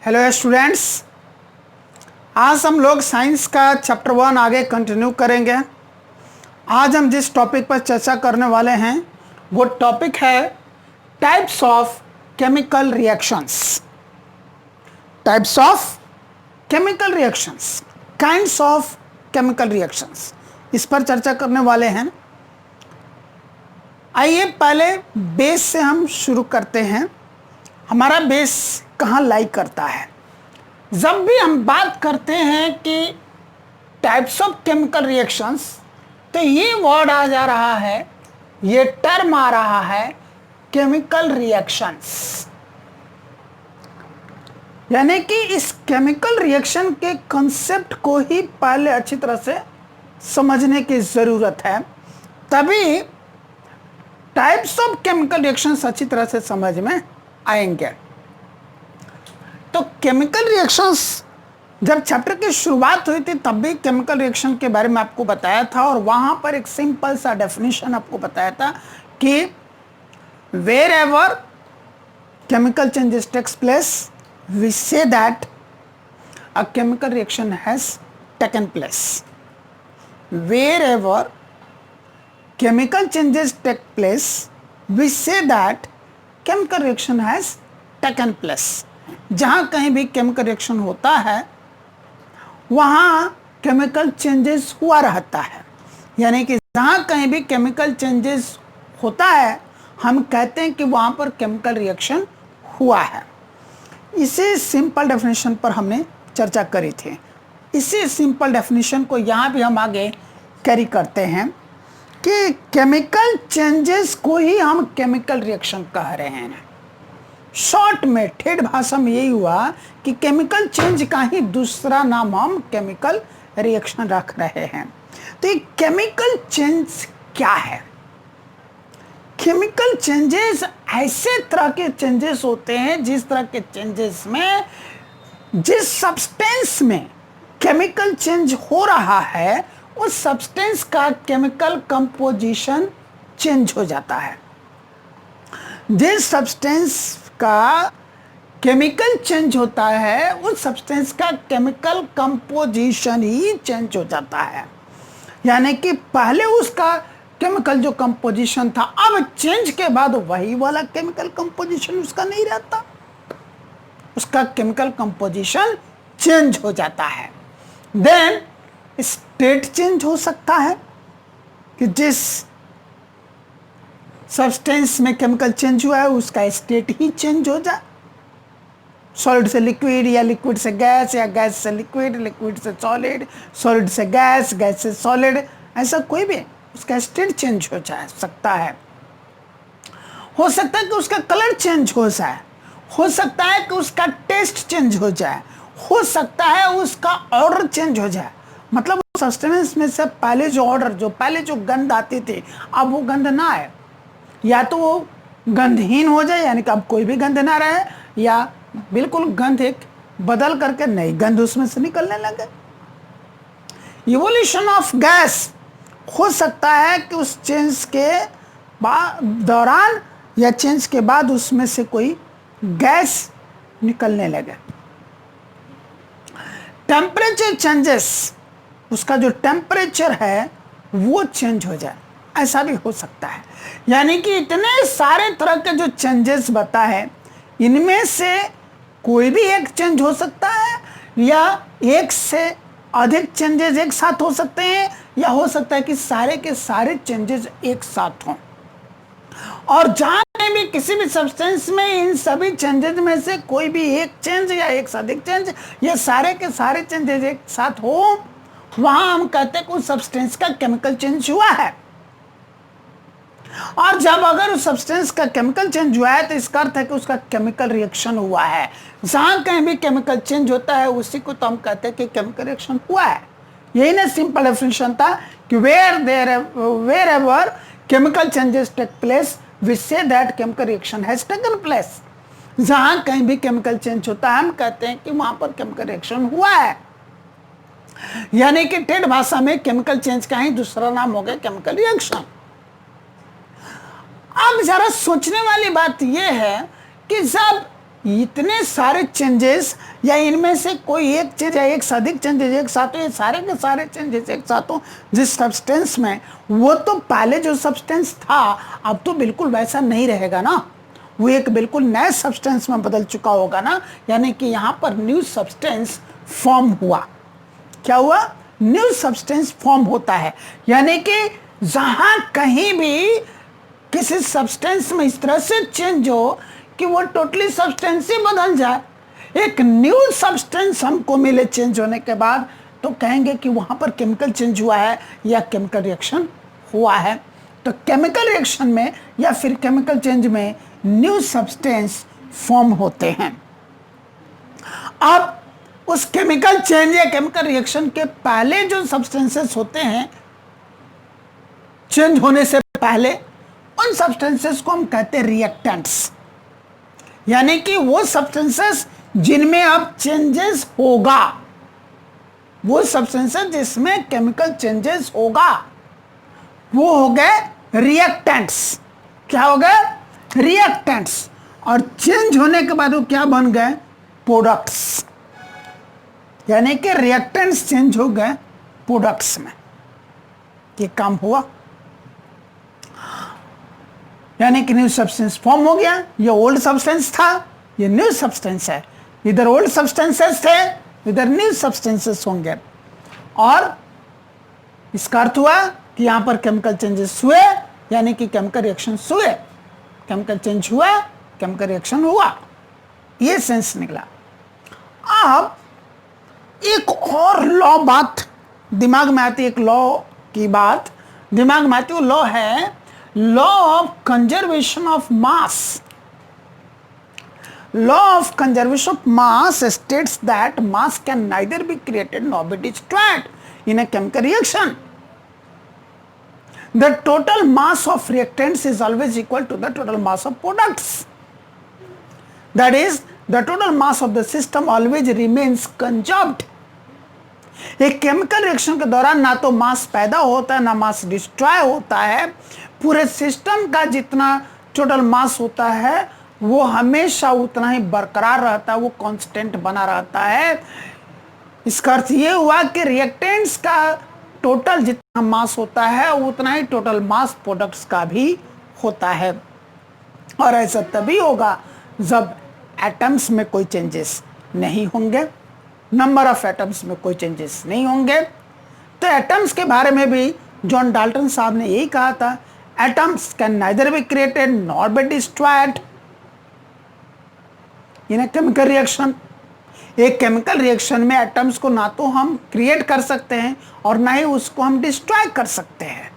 Hello students, आज हम लोग साइंस का चैप्टर 1 आगे कंटिन्यू करेंगे। आज हम जिस टॉपिक पर चर्चा करने वाले हैं वो टॉपिक है types of chemical reactions. Types of chemical reactions, kinds of chemical reactions, इस पर चर्चा करने वाले हैं। आइए पहले बेस से हम शुरू करते हैं। हमारा बेस कहाँ लाई करता है? जब भी हम बात करते हैं कि टाइप्स ऑफ केमिकल रिएक्शंस, तो ये वर्ड आ जा रहा है, ये टर्म आ रहा है केमिकल रिएक्शंस। यानी कि इस केमिकल रिएक्शन के कॉन्सेप्ट को ही पहले अच्छी तरह से समझने की जरूरत है, तभी टाइप्स ऑफ केमिकल रिएक्शंस अच्छी तरह से समझ में आएंगे। तो केमिकल रिएक्शंस जब चैप्टर की शुरुआत हुई थी तब भी केमिकल रिएक्शन के बारे में आपको बताया था, और वहां पर एक सिंपल सा डेफिनेशन आपको बताया था कि wherever chemical changes takes place we say that a chemical reaction has taken place. Wherever chemical changes take place, we say that chemical reaction has taken place। जहाँ कहीं भी chemical reaction होता है वहाँ chemical changes हुआ रहता है। यानी कि जहाँ कहीं भी chemical changes होता है हम कहते हैं कि वहाँ पर chemical reaction हुआ है। इसी सिंपल डेफिनेशन पर हमने चर्चा करी थी। इसी सिंपल डेफिनेशन को यहाँ भी हम आगे कैरी करते हैं कि केमिकल चेंजेस को ही हम केमिकल रिएक्शन कह रहे हैं। शॉर्ट में ठेठ भाषा में यही हुआ कि केमिकल चेंज का ही दूसरा नाम हम केमिकल रिएक्शन रख रहे हैं। तो ये केमिकल चेंज क्या है? केमिकल चेंजेस ऐसे तरह के चेंजेस होते हैं जिस तरह के चेंजेस में जिस सब्सटेंस में केमिकल चेंज हो रहा है उस सब्सटेंस का केमिकल कंपोजिशन चेंज हो जाता है। जिस सब्सटेंस का केमिकल चेंज होता है उस सब्सटेंस का केमिकल कंपोजिशन ही चेंज हो जाता है। यानी कि पहले उसका केमिकल जो कंपोजिशन था, अब चेंज के बाद वही वाला केमिकल कंपोजिशन उसका नहीं रहता, उसका केमिकल कंपोजिशन चेंज हो जाता है। देन स्टेट चेंज हो सकता है कि जिस सब्सटेंस में केमिकल चेंज हुआ है उसका स्टेट ही चेंज हो जाए। सॉलिड से लिक्विड, या लिक्विड से गैस, या गैस से लिक्विड, लिक्विड से सॉलिड, सॉलिड से गैस, गैस से सॉलिड, ऐसा कोई भी उसका स्टेट चेंज हो जा सकता है। हो सकता है कि उसका कलर चेंज हो जाए, हो सकता है कि उसका टेस्ट चेंज हो जाए, हो सकता है उसका ऑर्डर चेंज हो जाए। मतलब सब्सटेंस में से पहले जो ऑर्डर, जो पहले जो गंध आती थी अब वो गंध ना आए, या तो वो गंधहीन हो जाए यानी कि अब कोई भी गंध ना रहे, या बिल्कुल गंध एक बदल करके नई गंध उसमें से निकलने लगे। इवोल्यूशन ऑफ गैस हो सकता है कि उस चेंज के दौरान या चेंज के बाद उसमें से कोई गैस निकलने लगे। टेम्परेचर चेंजेस, उसका जो टेम्परेचर है वो चेंज हो जाए, ऐसा भी हो सकता है। यानी कि इतने सारे तरह के जो चेंजेस बता है इनमें से कोई भी एक चेंज हो सकता है, या एक से अधिक चेंजेस एक साथ हो सकते हैं, या हो सकता है कि सारे के सारे चेंजेस एक साथ हों। और जहां भी किसी भी सब्सटेंस में इन सभी चेंजेस में से कोई भी एक चेंज या एक से अधिक चेंज, या सारे के सारे चेंजेस एक साथ हो, वहां हम कहते हैं कि उस सब्सटेंस का केमिकल चेंज हुआ है। और जब अगर उस सब्सटेंस का केमिकल चेंज हुआ है तो इसका अर्थ है कि उसका केमिकल रिएक्शन हुआ है। जहां कहीं भी केमिकल चेंज होता है उसी को तो हम कहते हैं कि केमिकल रिएक्शन हुआ है। यही ना सिंपल डेफिनेशन था कि wherever chemical changes take place we say that chemical reaction has taken place. जहां कहीं भी केमिकल चेंज होता है हम कहते हैं कि वहां पर केमिकल रिएक्शन हुआ है। यानी कि ठेठ भाषा में केमिकल चेंज का ही दूसरा नाम हो गया केमिकल रिएक्शन। अब जरा सोचने वाली बात यह है कि जब इतने सारे चेंजेस या इनमें से कोई एक चेंज या एक से अधिक चेंजेस एक साथ हो, ये सारे के सारे चेंजेस एक साथ हो जिस सब्सटेंस में, वो तो पहले जो सब्सटेंस था अब तो बिल्कुल वैसा नहीं रहेगा ना, वो एक बिल्कुल नए सब्सटेंस में बदल चुका होगा ना। यानी कि यहाँ पर न्यू सब्सटेंस फॉर्म हुआ। क्या हुआ? न्यू सब्सटेंस फॉर्म होता है। यानी कि जहां कहीं भी किसी सब्सटेंस में इस तरह से चेंज हो कि वो टोटली सब्सटेंस ही बदल जाए, एक न्यू सब्सटेंस हमको मिले चेंज होने के बाद, तो कहेंगे कि वहां पर केमिकल चेंज हुआ है या केमिकल रिएक्शन हुआ है। तो केमिकल रिएक्शन में या फिर केमिकल चेंज में न्यू सब्सटेंस फॉर्म होते हैं। अब उस केमिकल चेंज या केमिकल रिएक्शन के पहले जो सब्सटेंसेस होते हैं चेंज होने से पहले, उन सब्सटेंसेस को हम कहते हैं रिएक्टेंट्स। यानी कि वो सब्सटेंसेस जिनमें अब चेंजेस होगा, वो सब्सटेंसेस जिसमें केमिकल चेंजेस होगा, वो हो गए रिएक्टेंट्स। क्या हो गए? रिएक्टेंट्स। और चेंज होने के बाद वो क्या बन गए? प्रोडक्ट्स। यानी कि रिएक्टेंट्स चेंज हो गए प्रोडक्ट्स में। ये काम हुआ, यानी कि न्यू सब्सटेंस फॉर्म हो गया। ये ओल्ड सब्सटेंस था, ये न्यू सब्सटेंस है। इधर ओल्ड सब्सटेंसेस थे, इधर न्यू सब्सटेंसेस होंगे। और इसका अर्थ हुआ कि यहां पर केमिकल चेंजेस हुए, यानी कि केमिकल रिएक्शन हुए। केमिकल चेंज हुआ, केमिकल रिएक्शन हुआ, ये सेंस निकला। अब एक और लॉ बात दिमाग में आती है, एक लॉ की बात दिमाग में आती है। वो लॉ है law of conservation of mass. Law of conservation of mass states that mass can neither be created nor be destroyed in a chemical reaction. The total mass of reactants is always equal to the total mass of products. That is, the total mass of the system always remains conserved. एक chemical reaction के दौरान ना तो मास पैदा होता है ना मास destroy होता है। पूरे सिस्टम का जितना टोटल मास होता है वो हमेशा उतना ही बरकरार रहता है, वो कांस्टेंट बना रहता है। इसका अर्थ ये हुआ कि रिएक्टेंट्स का टोटल जितना मास होता है उतना ही टोटल मास प्रोडक्ट्स का भी होता है। और ऐसा तभी होगा जब एटम्स में कोई चेंजेस नहीं होंगे, नंबर ऑफ एटम्स में कोई चेंजेस नहीं होंगे। तो एटम्स के बारे में भी जॉन डाल्टन साहब ने यही कहा था, atoms can neither be created nor be destroyed in a chemical reaction. एक केमिकल रिएक्शन में एटम्स को ना तो हम क्रिएट कर सकते हैं और ना ही उसको हम डिस्ट्रॉय कर सकते हैं।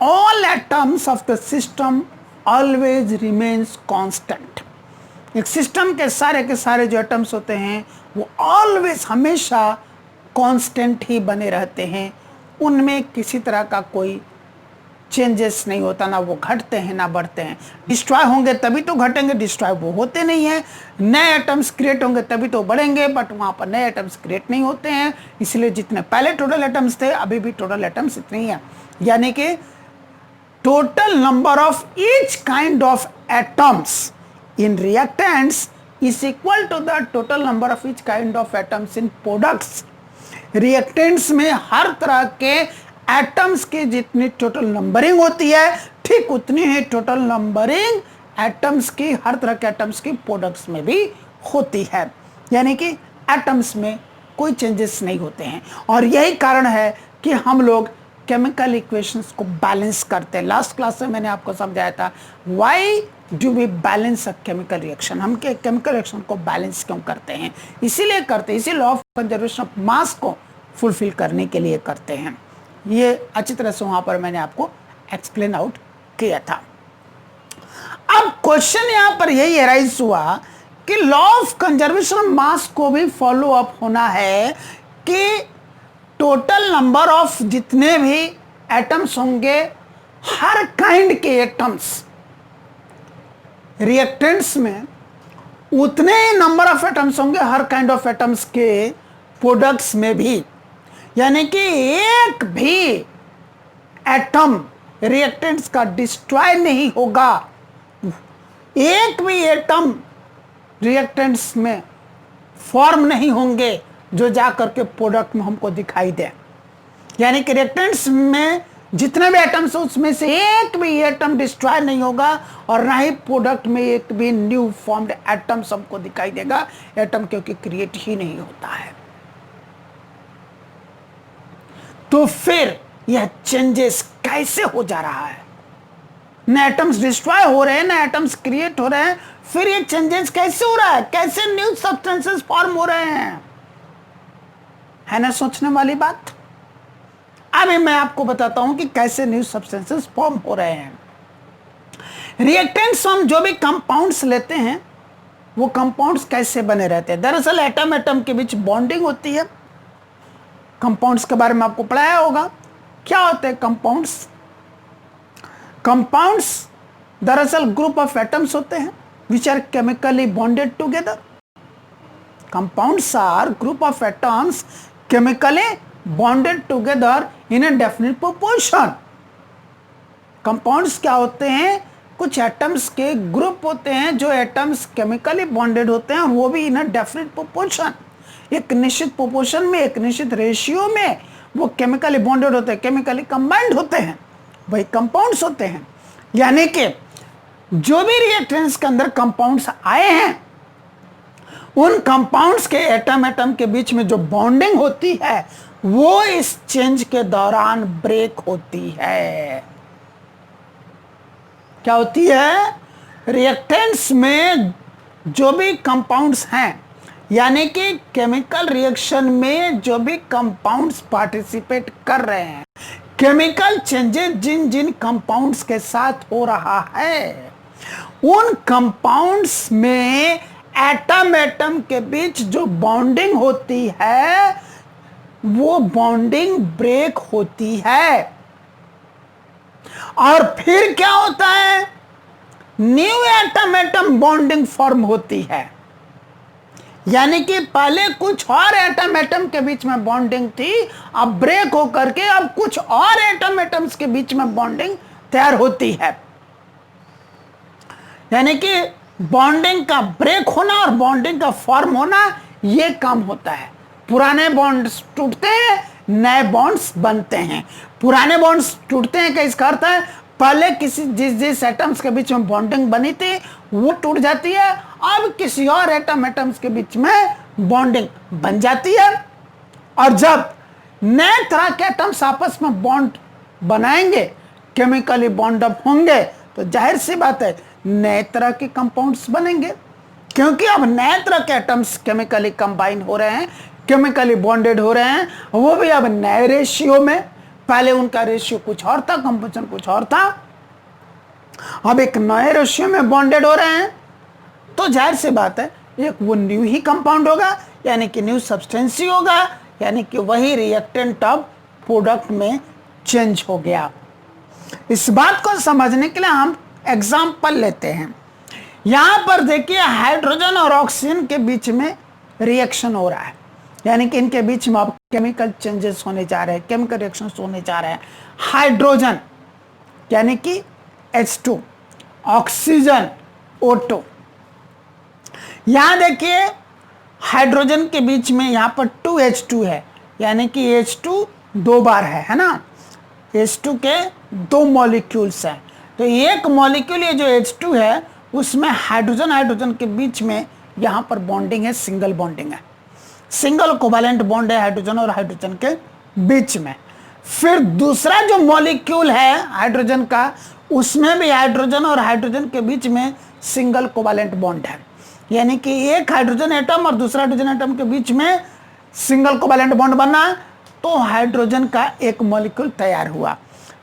All atoms of the system always remains constant. एक सिस्टम के सारे जो एटम्स होते हैं वो ऑलवेज हमेशा कांस्टेंट ही बने रहते हैं, उनमें किसी तरह का कोई चेंजेस नहीं होता, ना वो घटते हैं ना बढ़ते हैं। डिस्ट्रॉय होंगे तभी तो घटेंगे, डिस्ट्रॉय वो होते नहीं हैं। नए एटम्स क्रिएट होंगे तभी तो बढ़ेंगे, बट वहाँ पर नए एटम्स क्रिएट नहीं होते हैं। इसलिए जितने पहले टोटल एटम्स थे अभी भी टोटल एटम्स इतने ही हैं। यानी कि total number of each kind of atoms in reactants is equal to the total number of each kind of atoms in products. reactants में हर तरह के एटम्स की जितनी टोटल नंबरिंग होती है ठीक उतनी ही टोटल नंबरिंग एटम्स की, हर तरह के एटम्स की प्रोडक्ट्स में भी होती है। यानी कि एटम्स में कोई चेंजेस नहीं होते हैं। और यही कारण है कि हम लोग केमिकल इक्वेशंस को बैलेंस करते हैं। लास्ट क्लास में मैंने आपको समझाया था why do we balance a chemical reaction. हम केमिकल रिएक्शन को बैलेंस क्यों करते हैं? इसीलिए करते हैं, इसी law of conservation of mass को फुलफिल करने के लिए करते हैं। ये अच्छी तरह से वहां पर मैंने आपको एक्सप्लेन आउट किया था। अब क्वेश्चन यहां पर यही अराइज हुआ कि law of conservation of mass को भी फॉलो अप होना है कि टोटल नंबर ऑफ जितने भी एटम्स होंगे, हर काइंड के एटम्स रिएक्टेंट्स में उतने ही नंबर ऑफ एटम्स होंगे हर काइंड ऑफ एटम्स के प्रोडक्ट्स में भी। यानी कि एक भी एटम रिएक्टेंट्स का डिस्ट्रॉय नहीं होगा, एक भी एटम रिएक्टेंट्स में फॉर्म नहीं होंगे जो जा करके प्रोडक्ट में हमको दिखाई दे। यानी कि रिएक्टेंट्स में जितने भी एटम्स हैं उसमें से एक भी एटम डिस्ट्रॉय नहीं होगा और ना ही प्रोडक्ट में एक भी न्यू फॉर्म्ड एटम्स हमको दिखाई देगा। एटम क्योंकि क्रिएट ही नहीं होता है। तो फिर यह चेंजेस कैसे हो जा रहा है? न एटम्स डिस्ट्रॉय हो रहे हैं, न एटम्स क्रिएट हो रहे हैं, फिर ये चेंजेस कैसे हो रहा है? कैसे न्यू सब्सटेंसेस फॉर्म हो रहे हैं? है ना सोचने वाली बात। अभी मैं आपको बताता हूं कि कैसे न्यू सब्सटेंसेस फॉर्म हो रहे हैं। रिएक्टेंट्स हम जो भी कंपाउंड्स लेते हैं वो कंपाउंड्स कैसे बने रहते हैं? दरअसल एटम एटम के बीच बॉन्डिंग होती है। कंपाउंड्स के बारे में आपको पढ़ाया होगा। क्या होते हैं कंपाउंड्स? कंपाउंड्स दरअसल ग्रुप ऑफ एटम्स होते हैं which are chemically bonded together. Compounds are group of atoms chemically bonded together in a definite proportion. Compounds क्या होते हैं? कुछ एटम्स के ग्रुप होते हैं जो एटम्स केमिकली बॉन्डेड होते हैं और वो भी इन ए डेफिनेट प्रोपोर्शन, एक निश्चित प्रोपोर्शन में, एक निश्चित रेशियो में वो केमिकली बॉन्डेड होते हैं, केमिकली कंबाइंड होते हैं, वही कंपाउंड्स होते हैं। यानी कि जो भी रिएक्टेंट्स के अंदर कंपाउंड्स आए हैं उन कंपाउंड्स के एटम एटम के बीच में जो बॉन्डिंग होती है वो इस चेंज के दौरान ब्रेक होती है। क्या होती है? रिएक्टेंट्स में जो भी कंपाउंड्स हैं, यानी कि केमिकल रिएक्शन में जो भी कंपाउंड्स पार्टिसिपेट कर रहे हैं, केमिकल चेंजेस जिन जिन कंपाउंड्स के साथ हो रहा है उन कंपाउंड्स में एटम एटम के बीच जो बॉन्डिंग होती है वो बॉन्डिंग ब्रेक होती है और फिर क्या होता है? New atom atom bonding form होती है। यानी कि पहले कुछ और एटम एटम के बीच में बॉन्डिंग थी, अब ब्रेक होकर के अब कुछ और एटम एटम्स के बीच में बॉन्डिंग तैयार होती है। यानी कि बॉन्डिंग का ब्रेक होना और बॉन्डिंग का फॉर्म होना ये काम होता है। पुराने बॉन्ड्स टूटते हैं, नए बॉन्ड्स बनते हैं। पुराने बॉन्ड्स टूटते हैं, क्या इसका अर्थ है? पहले किसी जिस एटम्स के बीच में बॉन्डिंग बनी थी वो टूट जाती है, अब किसी और एटम्स के बीच में बॉन्डिंग बन जाती है। और जब नए तरह के एटम्स आपस में बॉन्ड बनाएंगे, केमिकली बॉन्ड अप होंगे, तो जाहिर सी बात है नए तरह के कंपाउंड्स बनेंगे, क्योंकि अब नए तरह के एटम्स केमिकली कंबाइन हो रहे हैं, केमिकली बॉन्डेड हो रहे हैं, वो भी अब नए रेशियो में। पहले उनका रेशियो कुछ और था, कंपोजिशन कुछ और था, अब एक नए रेशियो में बॉन्डेड हो रहे हैं, तो जाहिर सी बात है एक वो न्यू ही कंपाउंड होगा, यानी कि न्यू सब्सटेंस ही होगा, यानी कि वही रिएक्टेंट अब प्रोडक्ट में चेंज हो गया। इस बात को समझने के लिए हम एग्जाम्पल लेते हैं। यहां पर देखिए हाइड्रोजन और ऑक्सीजन के बीच में रिएक्शन हो रहा है, यानी कि इनके बीच में अब केमिकल चेंजेस होने जा रहे हैं, केमिकल रिएक्शंस होने जा रहे हैं। हाइड्रोजन यानी कि H2, ऑक्सीजन O2। यहां देखिए हाइड्रोजन के बीच में यहां पर 2H2 है, यानी कि H2 दो बार है ना। H2 के दो मॉलिक्यूल्स हैं, तो एक मॉलिक्यूल ये जो H2 है उसमें हाइड्रोजन हाइड्रोजन के बीच में यहां पर बॉन्डिंग है, सिंगल बॉन्डिंग है, सिंगल कोवैलेंट बॉन्ड है हाइड्रोजन और हाइड्रोजन के बीच में। फिर दूसरा जो मॉलिक्यूल है हाइड्रोजन का, उसमें भी हाइड्रोजन और हाइड्रोजन के बीच में सिंगल कोवैलेंट बॉन्ड है, यानी कि एक हाइड्रोजन एटम और दूसरा हाइड्रोजन एटम के बीच में सिंगल कोवैलेंट बॉन्ड बना, तो हाइड्रोजन का एक मॉलिक्यूल तैयार हुआ।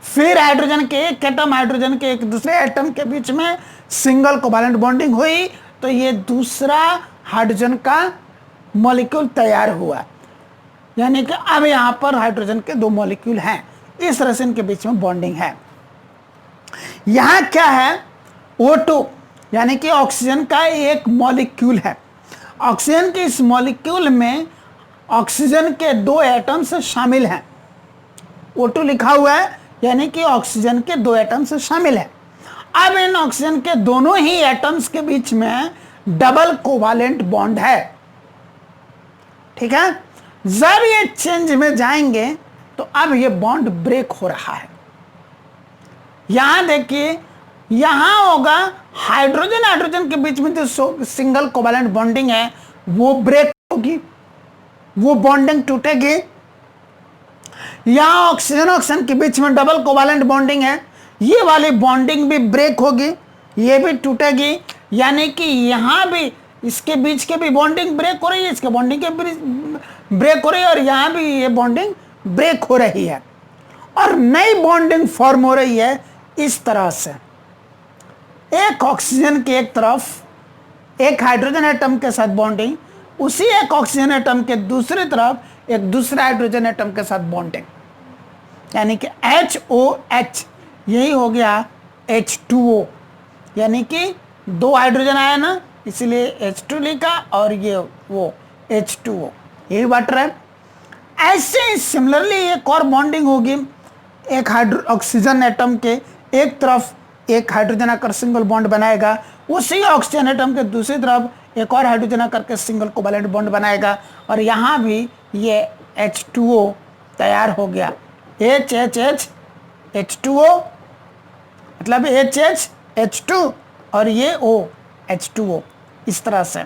फिर हाइड्रोजन के एक एटम हाइड्रोजन के एक दूसरे एटम के बीच में सिंगल कोवैलेंट बॉन्डिंग हुई, तो ये दूसरा हाइड्रोजन का मॉलिक्यूल तैयार हुआ, यानी कि अब यहां पर हाइड्रोजन के दो मॉलिक्यूल हैं, इस तरह से इनके बीच में बॉन्डिंग है। यहां क्या है? O2 यानी कि ऑक्सीजन का एक मॉलिक्यूल है। ऑक्सीजन के इस मॉलिक्यूल में ऑक्सीजन के दो एटम्स शामिल हैं, O2 लिखा हुआ है, यानी कि ऑक्सीजन के दो एटम्स शामिल है। अब इन ऑक्सीजन के दोनों ही एटम्स के बीच में डबल कोवालेंट बॉन्ड है। ठीक है, जब ये चेंज में जाएंगे तो अब ये बॉन्ड ब्रेक हो रहा है। यहां देखिए, यहां होगा हाइड्रोजन हाइड्रोजन के बीच में जो सिंगल कोवालेंट बॉन्डिंग है वो ब्रेक होगी, वो बॉन्डिंग टूटेगी। यहां ऑक्सीजन ऑक्सीजन के बीच में डबल कोवालेंट बॉन्डिंग है, ये वाली बॉन्डिंग भी ब्रेक होगी, ये भी टूटेगी। यानी कि यहां भी इसके बीच के भी बॉन्डिंग ब्रेक हो रही है, इसके बॉन्डिंग के ब्रेक हो रही है, और यहां भी ये बॉन्डिंग ब्रेक हो रही है और नई बॉन्डिंग फॉर्म हो रही है। इस तरह से एक ऑक्सीजन की एक तरफ एक हाइड्रोजन एटम के साथ बॉन्डिंग, उसी एक ऑक्सीजन एटम के दूसरी तरफ एक दूसरे हाइड्रोजन एटम के साथ बॉन्डिंग, यानी कि HOH, यही हो गया H2O, यानी कि दो हाइड्रोजन आया ना, इसलिए H2 लिखा और ये वो H2O, यही वाटर है। ऐसे ही सिमिलरली एक और बॉन्डिंग होगी, एक ऑक्सीजन एटम के एक तरफ एक हाइड्रोजन आकर सिंगल बॉन्ड बनाएगा, उसी ऑक्सीजन एटम के दूसरी तरफ एक और हाइड्रोजन आकर के सिंगल कोवैलेंट बॉन्ड बनाएगा, और यहाँ भी ये H2O तैयार हो गया। HHH H2O मतलब HH H2 और ये O H2O, इस तरह से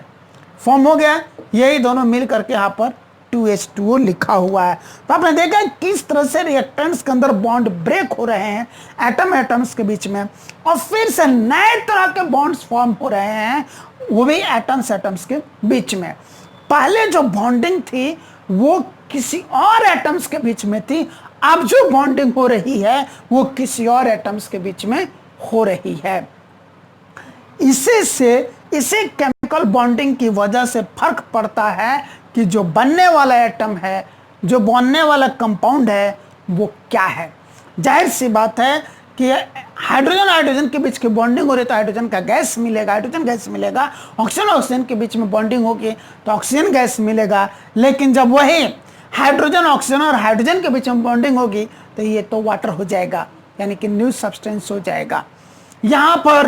फॉर्म हो गया। यही दोनों मिल करके यहाँ पर 2H2O लिखा हुआ है। तो आपने देखा किस तरह से रिएक्टेंट्स के अंदर बॉन्ड ब्रेक हो रहे हैं एटम एटम्स के बीच में, और फिर से नए तरह के बॉन्ड्स फॉर्म हो रहे हैं, वो भी एटम्स एटम्स के बीच में। पहले जो बॉन्डिंग थी वो किसी और एटम्स के बीच में थी, अब जो बॉन्डिंग हो रही है वो किसी और एटम्स के बीच में हो रही है। इसे केमिकल बॉन्डिंग की वजह से फर्क पड़ता है कि जो बनने वाला एटम है, जो बनने वाला कंपाउंड है वो क्या है। जाहिर सी बात है कि हाइड्रोजन हाइड्रोजन के बीच की बॉन्डिंग हो रही तो हाइड्रोजन का गैस मिलेगा, हाइड्रोजन गैस मिलेगा। ऑक्सीजन ऑक्सीजन के बीच में बॉन्डिंग होगी तो ऑक्सीजन गैस मिलेगा। लेकिन जब वही हाइड्रोजन ऑक्सीजन और हाइड्रोजन के बीच में बॉन्डिंग होगी तो ये तो वाटर हो जाएगा, यानी कि न्यू सब्सटेंस हो जाएगा। यहाँ पर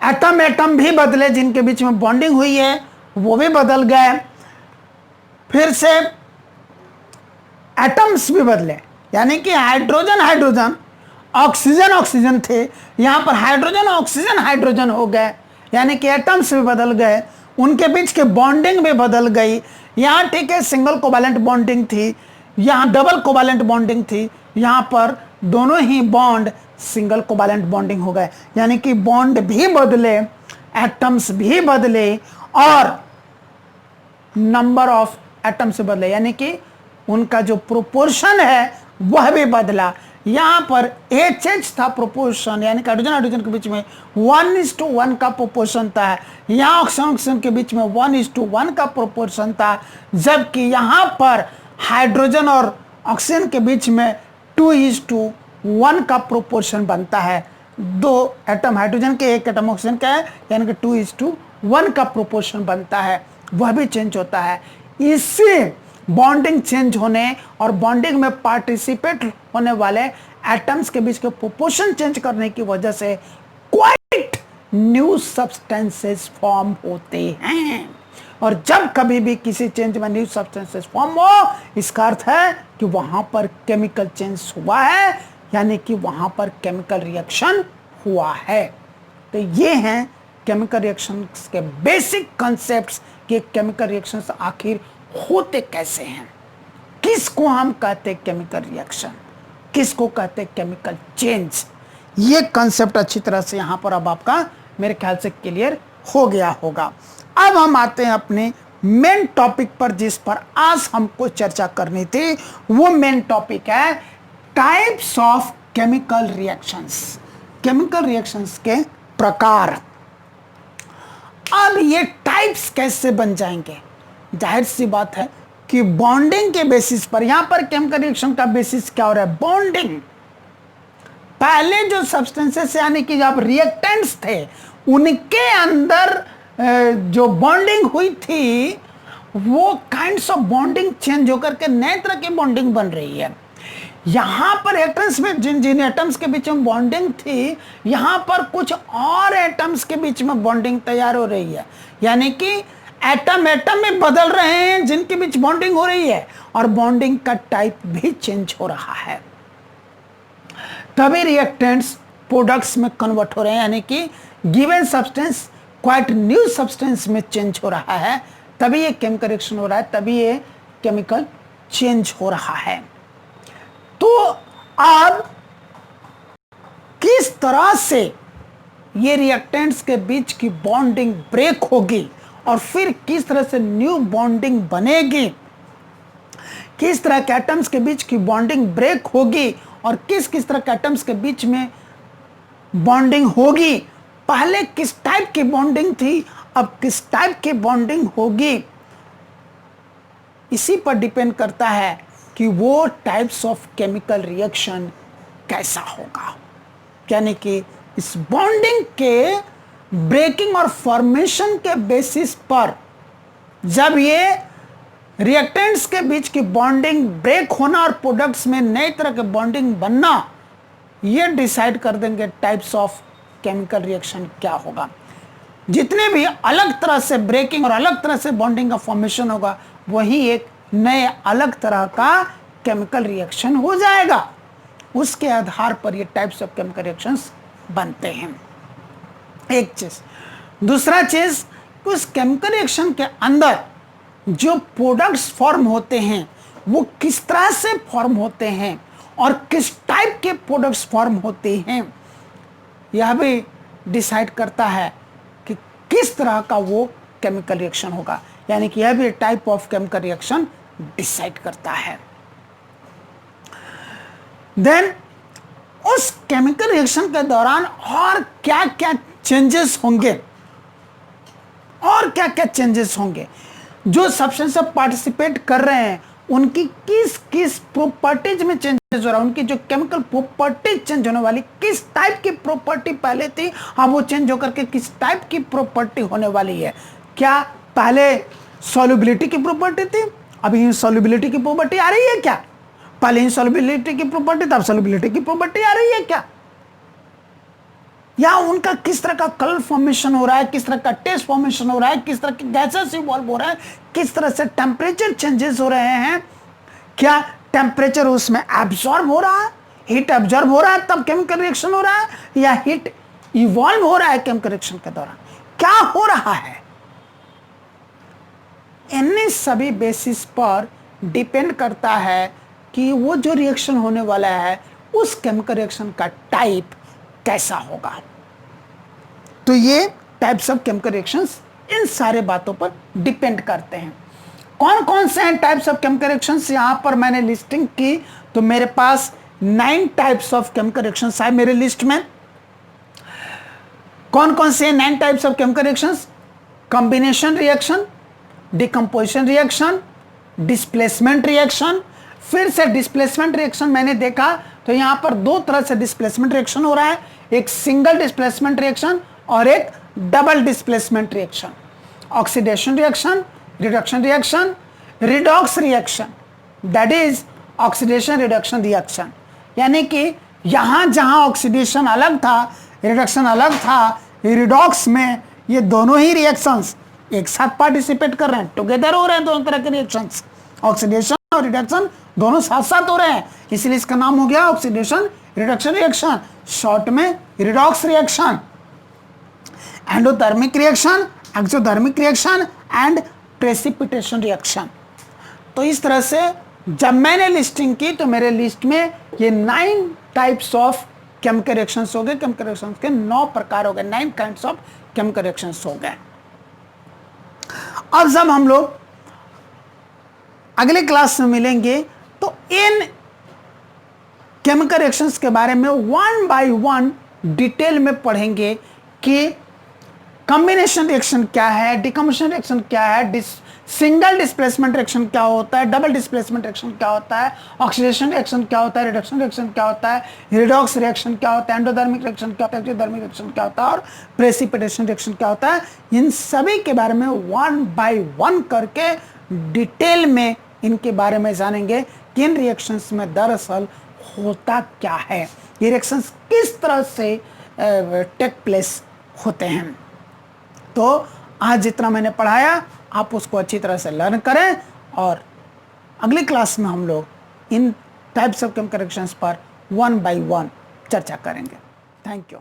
एटम एटम भी बदले, जिनके बीच में बॉन्डिंग हुई है वो भी बदल गए, फिर से एटम्स भी बदले, यानी कि हाइड्रोजन हाइड्रोजन ऑक्सीजन ऑक्सीजन थे, यहाँ पर हाइड्रोजन ऑक्सीजन हाइड्रोजन हो गए, यानी कि एटम्स भी बदल गए, उनके बीच की बॉन्डिंग भी बदल गई। यहाँ ठीक है सिंगल कोवैलेंट बॉन्डिंग थी, यहाँ डबल कोवैलेंट बॉन्डिंग थी, यहाँ पर दोनों ही बॉन्ड सिंगल कोवैलेंट बॉन्डिंग हो गए, यानी कि बॉन्ड भी बदले, एटम्स भी बदले और नंबर ऑफ एटम्स बदले, यानी कि उनका जो प्रोपोर्शन है वह भी बदला। यहाँ पर HH था प्रोपोर्शन, यानी कि हाइड्रोजन हाइड्रोजन के बीच में 1:1 का प्रोपोर्शन था, यहाँ ऑक्सीजन ऑक्सीजन के बीच में 1:1 का प्रोपोर्शन था, जबकि यहाँ पर हाइड्रोजन और ऑक्सीजन के बीच में 2:1 का प्रोपोर्शन बनता है। दो एटम हाइड्रोजन के एक एटम ऑक्सीजन का है, यानी कि 2:1 का प्रोपोर्शन बनता है, वह भी चेंज होता है। इससे बॉन्डिंग चेंज होने और बॉन्डिंग में पार्टिसिपेट होने वाले एटम्स के बीच के प्रोपोर्शन चेंज करने की वजह से क्वाइट न्यू सब्सटेंसेस फॉर्म होते हैं। और जब कभी भी किसी चेंज में न्यू सब्सटेंसेस फॉर्म हो, इसका अर्थ है कि वहां पर केमिकल चेंज हुआ है, यानी कि वहां पर केमिकल रिएक्शन हुआ है। तो ये हैं केमिकल रिएक्शंस के बेसिक कॉन्सेप्ट्स कि केमिकल रिएक्शंस आखिर होते कैसे हैं, किसको हम कहते हैं केमिकल रिएक्शन, किसको कहते हैं केमिकल चेंज। ये कॉन्सेप्ट अच्छी तरह से यहां पर अब आपका मेरे ख्याल से क्लियर हो गया होगा। अब हम आते हैं अपने मेन टॉपिक पर, जिस पर आज हमको चर्चा करनी थी। वो मेन टॉपिक है types of chemical reactions, chemical reactions के प्रकार। अब ये टाइप्स कैसे बन जाएंगे? जाहिर सी बात है कि बॉन्डिंग के बेसिस पर, यहां पर केमिकल रिएक्शन का बेसिस क्या हो रहा है? बॉन्डिंग। पहले जो सब्सटेंसेस यानी कि जब रिएक्टेंट्स थे उनके अंदर जो बॉन्डिंग हुई थी वो काइंड्स ऑफ बॉन्डिंग चेंज होकर के नए तरह की बॉन्डिंग बन रही है। यहां पर एटम्स में जिन जिन एटम्स के बीच में बॉन्डिंग थी, यहां पर कुछ और एटम्स के बीच में बॉन्डिंग तैयार हो रही है, यानी कि एटम एटम में बदल रहे हैं जिनके बीच बॉन्डिंग हो रही है, और बॉन्डिंग का टाइप भी चेंज हो रहा है। तभी रिएक्टेंट्स प्रोडक्ट्स में कन्वर्ट हो रहे हैं, यानी कि given substance quite new substance में चेंज हो रहा है, तभी ये केमिकल रिएक्शन हो रहा है, तभी ये केमिकल चेंज हो रहा है। तो अब किस तरह से ये रिएक्टेंट्स के बीच की बॉन्डिंग ब्रेक होगी और फिर किस तरह से न्यू बॉन्डिंग बनेगी, किस तरह के एटम्स के बीच की बॉन्डिंग ब्रेक होगी और किस किस तरह के एटम्स के बीच में बॉन्डिंग होगी, पहले किस टाइप की बॉन्डिंग थी, अब किस टाइप की बॉन्डिंग होगी, इसी पर डिपेंड करता है कि वो टाइप्स ऑफ केमिकल रिएक्शन कैसा होगा। यानी कि इस बॉन्डिंग के ब्रेकिंग और फॉर्मेशन के बेसिस पर जब ये रिएक्टेंट्स के बीच की बॉन्डिंग ब्रेक होना और प्रोडक्ट्स में नए तरह के बॉन्डिंग बनना, ये डिसाइड कर देंगे टाइप्स ऑफ केमिकल रिएक्शन क्या होगा। जितने भी अलग तरह से ब्रेकिंग और अलग तरह से बॉन्डिंग का फॉर्मेशन होगा, वही एक नए अलग तरह का केमिकल रिएक्शन हो जाएगा। उसके आधार पर ये टाइप्स ऑफ केमिकल रिएक्शंस बनते हैं। एक चीज, दूसरा चीज, उस केमिकल रिएक्शन के अंदर जो प्रोडक्ट्स फॉर्म होते हैं वो किस तरह से फॉर्म होते हैं और किस टाइप के प्रोडक्ट्स फॉर्म होते हैं, यह भी डिसाइड करता है कि किस तरह का वो केमिकल रिएक्शन होगा। यानी कि यह भी type of chemical reaction decide करता है। देन उस केमिकल रिएक्शन के दौरान और क्या क्या चेंजेस होंगे, और क्या क्या चेंजेस होंगे, जो सब्सटेंस पार्टिसिपेट कर रहे हैं उनकी किस किस प्रॉपर्टीज में चेंजेस हो रहा है, उनकी जो केमिकल प्रॉपर्टीज चेंज होने वाली, किस टाइप की प्रॉपर्टी पहले थी, अब वो चेंज होकर के किस टाइप की प्रॉपर्टी होने वाली है। क्या पहले सॉल्युबिलिटी की प्रॉपर्टी थी, अभी इंसॉल्युबिलिटी की प्रॉपर्टी आ रही है क्या? पहले इंसॉल्युबिलिटी की प्रॉपर्टी, तब सॉल्युबिलिटी की प्रॉपर्टी आ रही है क्या? या उनका किस तरह का कलर फॉर्मेशन हो रहा है, किस तरह का टेस्ट फॉर्मेशन हो रहा है, किस तरह के गैसेस इवॉल्व हो रहा है, किस तरह से टेम्परेचर चेंजेस हो रहे हैं, क्या टेम्परेचर उसमें एब्जॉर्ब हो रहा है, हीट एब्जॉर्ब हो रहा है तब केमिकल रिएक्शन हो रहा है, या हीट इवॉल्व हो रहा है केमिकल रिएक्शन के दौरान, क्या हो रहा है। इन सभी बेसिस पर डिपेंड करता है कि वो जो रिएक्शन होने वाला है उस केमिकल रिएक्शन का टाइप कैसा होगा। तो ये types of chemical reactions in सारे बातों पर डिपेंड करते हैं। कौन कौन से हैं टाइप्स ऑफ केमिकल रिएक्शंस, यहां पर मैंने लिस्टिंग की तो मेरे पास 9 टाइप्स ऑफ केमिकल रिएक्शंस आए मेरे लिस्ट में। कौन कौन से 9 types of chemical reactions? Combination reaction, decomposition reaction, displacement reaction. फिर से डिस्प्लेसमेंट रिएक्शन मैंने देखा तो यहां पर 2 तरह से डिस्प्लेसमेंट रिएक्शन हो रहा है, एक सिंगल डिस्प्लेसमेंट रिएक्शन और एक double displacement reaction. Oxidation reaction, reduction reaction, redox reaction, that is oxidation reduction reaction. यानी कि यहां जहां ऑक्सीडेशन अलग था, रिडक्शन अलग था, रिडॉक्स में ये दोनों ही रिएक्शंस एक साथ पार्टिसिपेट कर रहे हैं, टुगेदर हो रहे हैं दोनों तरह के रिएक्शंस। ऑक्सीडेशन और रिडक्शन दोनों साथ साथ हो रहे हैं, इसलिए इसका नाम हो गया ऑक्सीडेशन रिडक्शन रिएक्शन, शॉर्ट में redox reaction. Endothermic reaction, exothermic reaction and precipitation reaction. तो इस तरह से जब मैंने लिस्टिंग की तो मेरे लिस्ट में ये 9 टाइप्स ऑफ केमिकल रिएक्शंस हो गए, केमिकल रिएक्शंस के 9 प्रकार हो गए, 9 काइंड्स ऑफ केमिकल रिएक्शंस हो गए। अब जब हम लोग अगले क्लास में मिलेंगे तो इन केमिकल रिएक्शंस के बारे में 1 बाय 1 डिटेल में पढ़ेंगे कि कॉम्बिनेशन रिएक्शन क्या है, डिकम्पोजिशन रिएक्शन क्या है, सिंगल डिस्प्लेसमेंट रिएक्शन क्या होता है, डबल डिस्प्लेसमेंट रिएक्शन क्या होता है, ऑक्सीडेशन रिएक्शन क्या होता है, रिडक्शन रिएक्शन क्या होता है, रिडॉक्स रिएक्शन क्या होता है, एंडोथर्मिक रिएक्शन क्या होता है, एक्सोथर्मिक रिएक्शन क्या होता है और प्रेसिपिटेशन रिएक्शन क्या होता है। इन सभी के बारे में 1 बाय 1 करके डिटेल में इनके बारे में जानेंगे कि इन रिएक्शंस में दरअसल होता क्या है, ये रिएक्शंस किस तरह से टेक प्लेस होते हैं। तो आज जितना मैंने पढ़ाया आप उसको अच्छी तरह से लर्न करें, और अगली क्लास में हम लोग इन टाइप्स ऑफ केमिकल रिएक्शंस पर 1 by 1 चर्चा करेंगे। Thank you.